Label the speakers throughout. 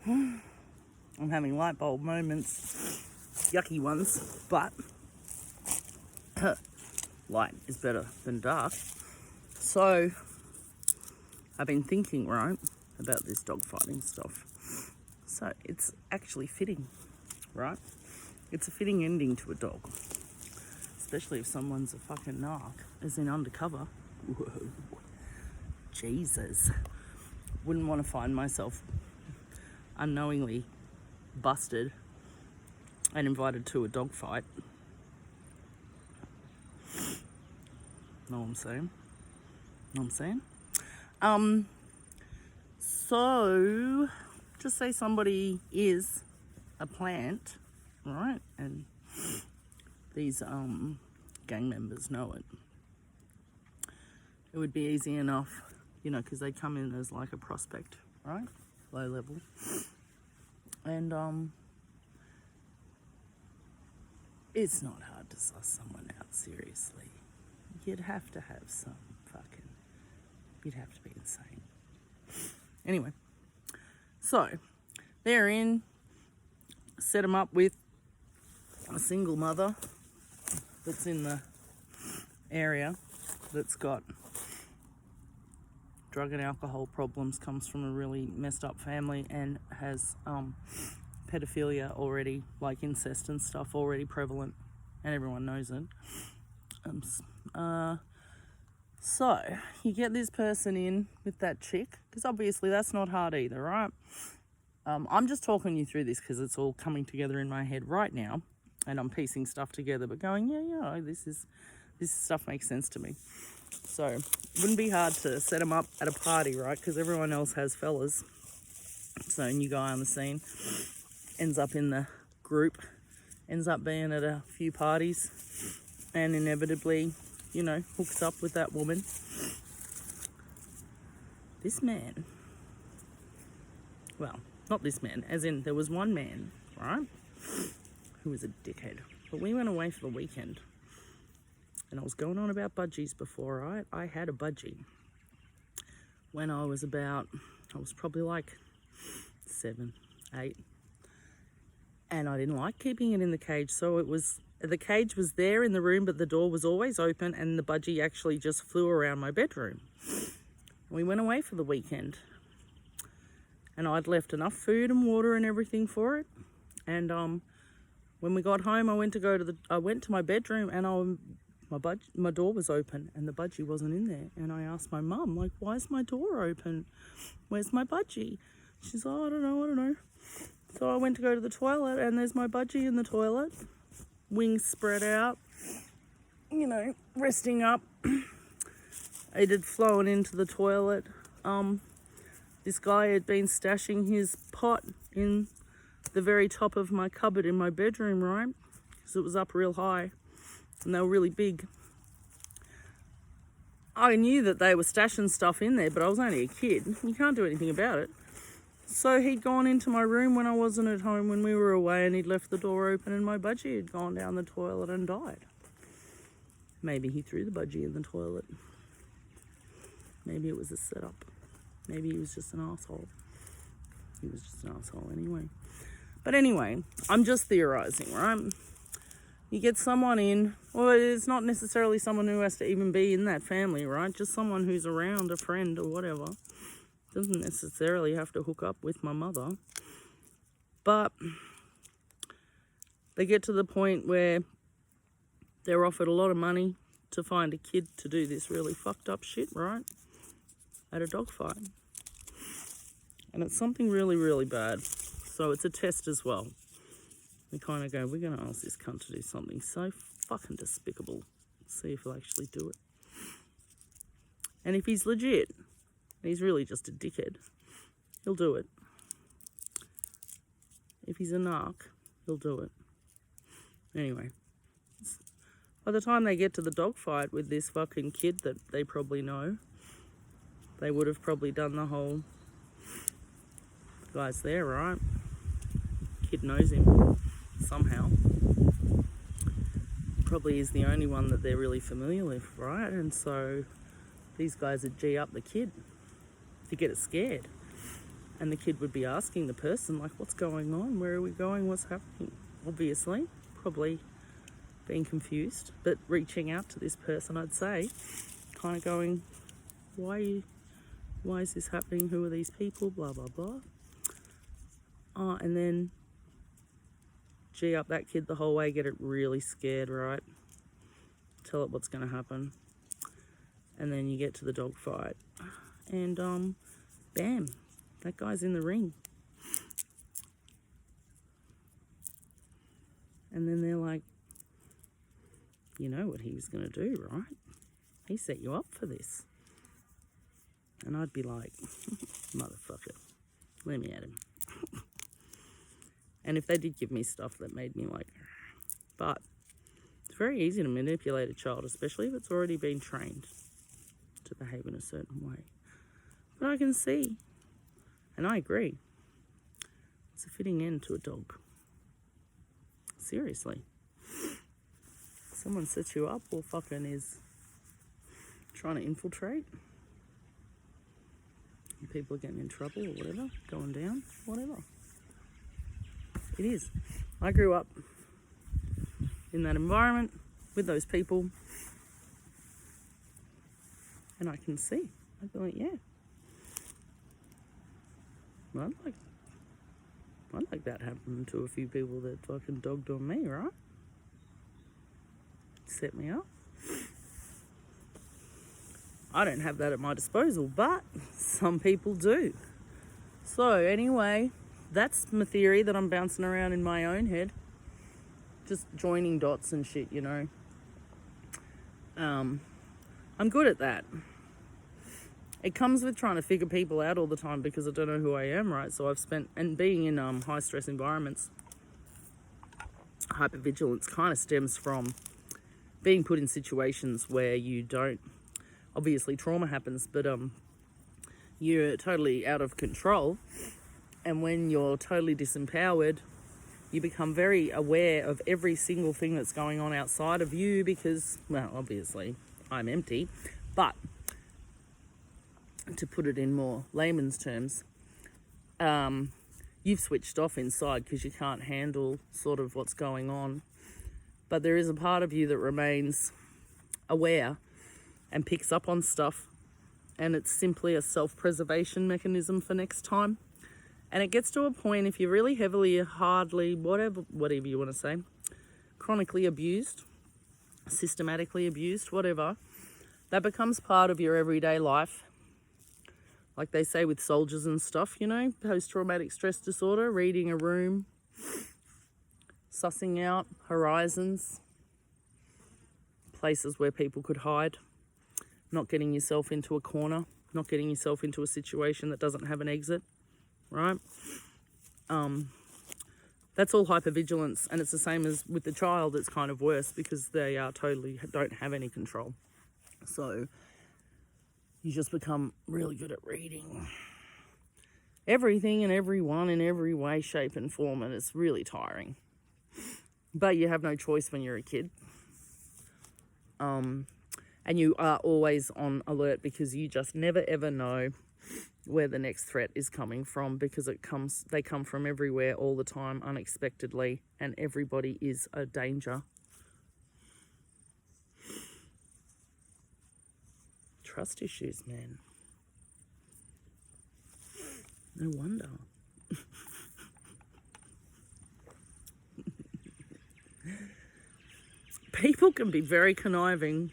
Speaker 1: I'm having light bulb moments, yucky ones, but light is better than dark. So I've been thinking, right, about this dog fighting stuff. So it's actually fitting, right? It's a fitting ending to a dog, especially if someone's a fucking narc, as in undercover. Whoa. Jesus. Wouldn't want to find myself unknowingly busted and invited to a dog fight. Know what I'm saying? So just say somebody is a plant, right? And these gang members know it. It would be easy enough, you know, because they come in as like a prospect, right? Low level. And it's not hard to suss someone out, seriously. You'd have to have some fucking, you'd have to be insane. Anyway, so they're in, set them up with a single mother that's in the area that's got drug and alcohol problems, comes from a really messed up family, and has pedophilia already, like incest and stuff, already prevalent, and everyone knows it. So you get this person in with that chick, because obviously that's not hard either, right? I'm just talking you through this because it's all coming together in my head right now, and I'm piecing stuff together, but going, yeah, this stuff makes sense to me. So it wouldn't be hard to set them up at a party, right? Because everyone else has fellas. So new guy on the scene ends up in the group, ends up being at a few parties, and inevitably, you know, hooks up with that woman. This man, well, not this man, as in there was one man, right, who was a dickhead. But we went away for the weekend. And I was going on about budgies before, right? I had a budgie when I was probably like 7, 8. And I didn't like keeping it in the cage. So the cage was there in the room, but the door was always open, and the budgie actually just flew around my bedroom. We went away for the weekend. And I'd left enough food and water and everything for it. And when we got home, I went to my bedroom, and my door was open and the budgie wasn't in there. And I asked my mum, like, why is my door open? Where's my budgie? She's like, I don't know. So I went to go to the toilet, and there's my budgie in the toilet, wings spread out, you know, resting up. It had flown into the toilet. This guy had been stashing his pot in the very top of my cupboard in my bedroom, right? Because it was up real high. And they were really big. I knew that they were stashing stuff in there, but I was only a kid. You can't do anything about it. So he'd gone into my room when I wasn't at home, when we were away, and he'd left the door open, and my budgie had gone down the toilet and died. Maybe he threw the budgie in the toilet. Maybe it was a setup. Maybe he was just an asshole. He was just an asshole anyway. But anyway, I'm just theorizing, right? You get someone in, or it's not necessarily someone who has to even be in that family, right? Just someone who's around, a friend or whatever. Doesn't necessarily have to hook up with my mother. But they get to the point where they're offered a lot of money to find a kid to do this really fucked up shit, right? At a dog fight. And it's something really, really bad. So it's a test as well. We kind of go, we're going to ask this cunt to do something so fucking despicable. See if he'll actually do it. And if he's legit, and he's really just a dickhead, he'll do it. If he's a narc, he'll do it. Anyway, by the time they get to the dog fight with this fucking kid that they probably know, they would have probably done the whole, the guy's there, right? Kid knows him somehow. Probably is the only one that they're really familiar with, right? And so these guys would G up the kid to get it scared. And the kid would be asking the person, like, what's going on? Where are we going? What's happening? Obviously, probably being confused, but reaching out to this person, I'd say, kind of going, why is this happening? Who are these people? Blah, blah, blah. And then G up that kid the whole way, get it really scared, right? Tell it what's going to happen. And then you get to the dog fight. And bam, that guy's in the ring. And then they're like, you know what he was going to do, right? He set you up for this. And I'd be like, motherfucker, let me at him. And if they did give me stuff that made me like, but it's very easy to manipulate a child, especially if it's already been trained to behave in a certain way. But I can see, and I agree, it's a fitting end to a dog. Seriously. Someone sets you up or fucking is trying to infiltrate. People are getting in trouble or whatever, going down, whatever. It is. I grew up in that environment with those people, and I can see. I'd be like, yeah. I'd like that happening to a few people that fucking dogged on me, right? Set me up. I don't have that at my disposal, but some people do. So anyway, that's my theory that I'm bouncing around in my own head. Just joining dots and shit, you know. I'm good at that. It comes with trying to figure people out all the time because I don't know who I am, right? So I've spent, and being in high stress environments, hypervigilance kind of stems from being put in situations where you don't, obviously trauma happens, but you're totally out of control. And when you're totally disempowered, you become very aware of every single thing that's going on outside of you because, well, obviously I'm empty, but to put it in more layman's terms, you've switched off inside because you can't handle sort of what's going on. But there is a part of you that remains aware and picks up on stuff, and it's simply a self-preservation mechanism for next time. And it gets to a point, if you're really heavily, hardly, whatever you want to say, chronically abused, systematically abused, whatever, that becomes part of your everyday life. Like they say with soldiers and stuff, you know, post-traumatic stress disorder, reading a room, sussing out horizons, places where people could hide, not getting yourself into a corner, not getting yourself into a situation that doesn't have an exit, right? That's all hypervigilance, and it's the same as with the child. It's kind of worse because they totally don't have any control. So you just become really good at reading everything and everyone in every way, shape and form, and it's really tiring. But you have no choice when you're a kid. And you are always on alert because you just never ever know where the next threat is coming from, because they come from everywhere all the time, unexpectedly, and everybody is a danger. Trust issues, man. No wonder. People can be very conniving.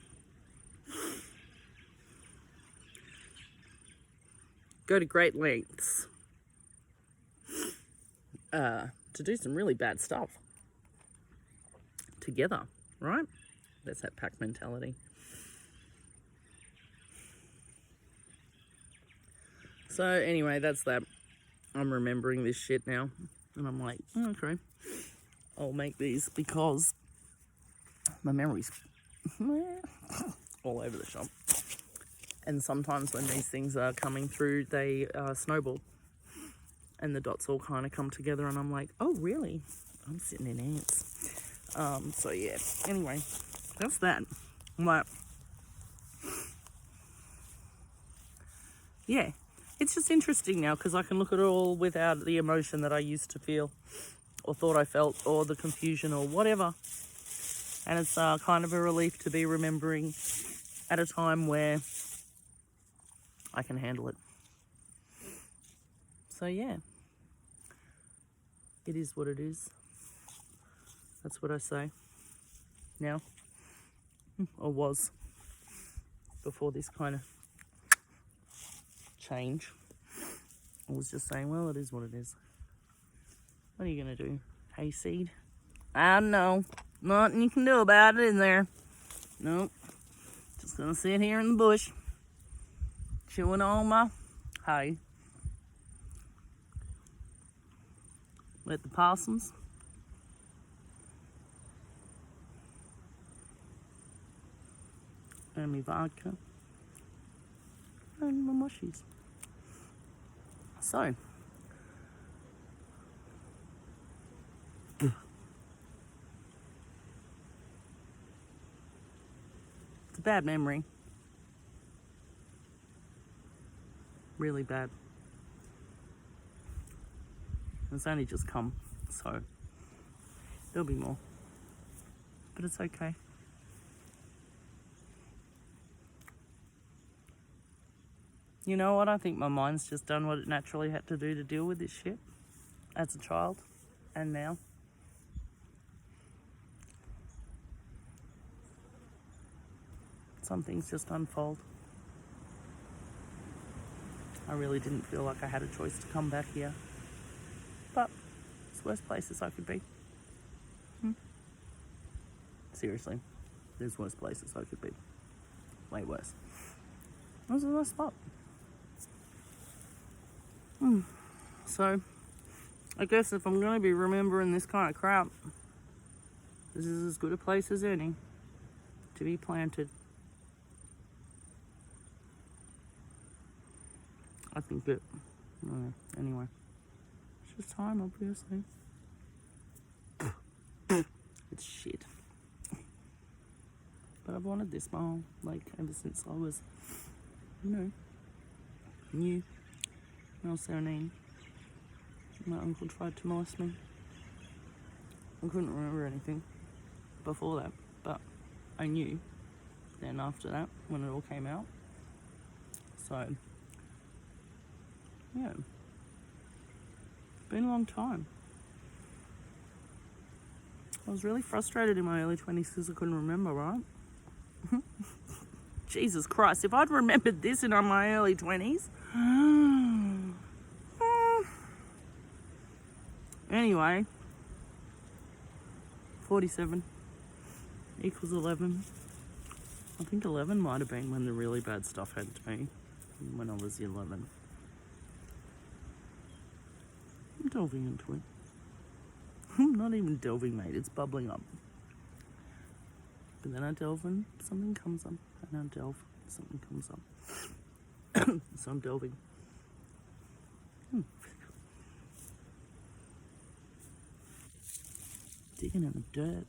Speaker 1: Go to great lengths to do some really bad stuff together, right? That's that pack mentality. So anyway, that's that. I'm remembering this shit now, and I'm like, oh, okay, I'll make these because my memory's all over the shop. And sometimes when these things are coming through, they snowball. And the dots all kind of come together, and I'm like, oh, really? I'm sitting in ants. So, yeah. Anyway, that's that. I'm like, yeah. it's just interesting now because I can look at it all without the emotion that I used to feel or thought I felt, or the confusion or whatever. And it's kind of a relief to be remembering at a time where I can handle it. So yeah, it is what it is. That's what I say now, or was before this kind of change. I was just saying, well, it is what it is. What are you going to do? Hayseed? I don't know. Nothing you can do about it in there. Nope. Just going to sit here in the bush, chewing on my hay. Let the possums and me vodka and my mushies. So, it's a bad memory. Really bad. It's only just come, so there'll be more. But it's okay. You know what? I think my mind's just done what it naturally had to do to deal with this shit as a child and now. Some things just unfold. I really didn't feel like I had a choice to come back here. But it's worse places I could be. Seriously, there's worse places I could be. Way worse. This is a nice spot. So, I guess if I'm going to be remembering this kind of crap, this is as good a place as any to be planted. I think that, anyway, it's just time, obviously. It's shit. But I've wanted this my whole, ever since I was, new. When I was 17. My uncle tried to molest me. I couldn't remember anything before that, but I knew then after that when it all came out. So, yeah. It's been a long time. I was really frustrated in my early 20s because I couldn't remember, right? Jesus Christ, if I'd remembered this in my early 20s. Anyway, 47 equals 11. I think 11 might have been when the really bad stuff happened to me, when I was 11. I'm delving into it. I'm not even delving, mate, it's bubbling up. But then I delve and something comes up. And I delve, something comes up. So I'm delving. Digging in the dirt.